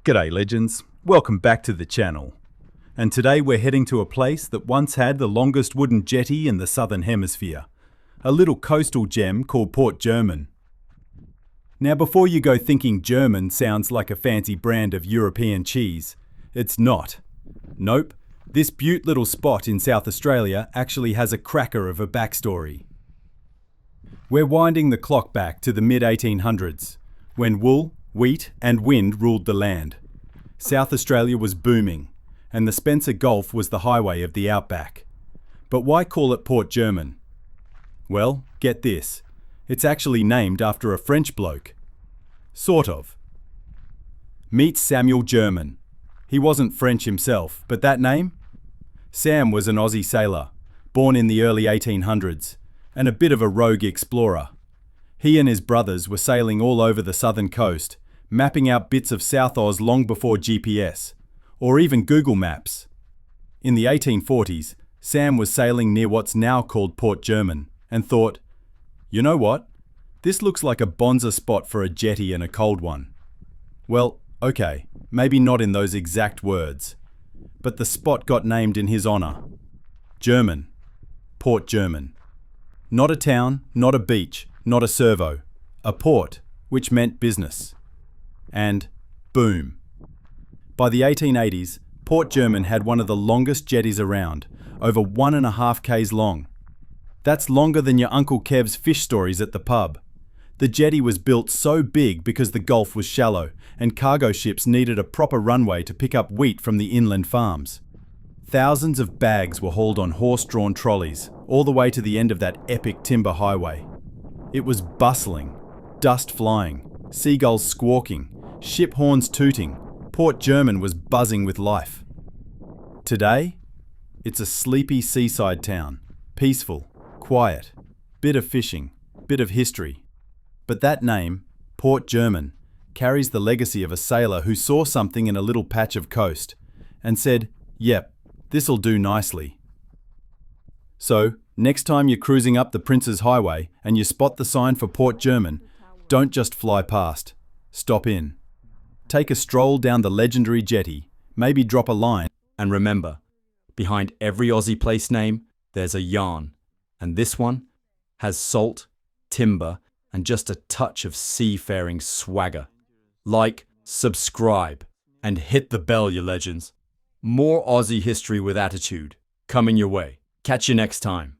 G'day legends, welcome back to the channel. And today we're heading to a place that once had the longest wooden jetty in the southern hemisphere. A little coastal gem called Port Germein. Now before you go thinking German sounds like a fancy brand of European cheese, it's not. Nope, this beaut little spot in South Australia actually has a cracker of a backstory. We're winding the clock back to the mid-1800s, when wool, wheat and wind ruled the land. South Australia was booming, and the Spencer Gulf was the highway of the outback. But why call it Port Germein? Well, get this, it's actually named after a French bloke. Sort of. Meet Samuel Germain. He wasn't French himself, but that name? Sam was an Aussie sailor, born in the early 1800s, and a bit of a rogue explorer. He and his brothers were sailing all over the southern coast, mapping out bits of South Oz long before GPS, or even Google Maps. In the 1840s, Sam was sailing near what's now called Port Germein, and thought, you know what? This looks like a bonza spot for a jetty and a cold one. Well, okay, maybe not in those exact words, but the spot got named in his honour. Germein. Port Germein. Not a town, not a beach, not a servo. A port, which meant business. And boom. By the 1880s, Port Germein had one of the longest jetties around, over 1.5 k's long. That's longer than your Uncle Kev's fish stories at the pub. The jetty was built so big because the Gulf was shallow and cargo ships needed a proper runway to pick up wheat from the inland farms. Thousands of bags were hauled on horse-drawn trolleys, all the way to the end of that epic timber highway. It was bustling, dust flying, seagulls squawking, ship horns tooting. Port Germein was buzzing with life. Today, it's a sleepy seaside town, peaceful, quiet, bit of fishing, bit of history. But that name, Port Germein, carries the legacy of a sailor who saw something in a little patch of coast and said, yep, this'll do nicely. So, next time you're cruising up the Prince's Highway and you spot the sign for Port Germein, don't just fly past. Stop in. Take a stroll down the legendary jetty, maybe drop a line. And remember, behind every Aussie place name, there's a yarn. And this one has salt, timber, and just a touch of seafaring swagger. Like, subscribe, and hit the bell, you legends. More Aussie history with attitude coming your way. Catch you next time.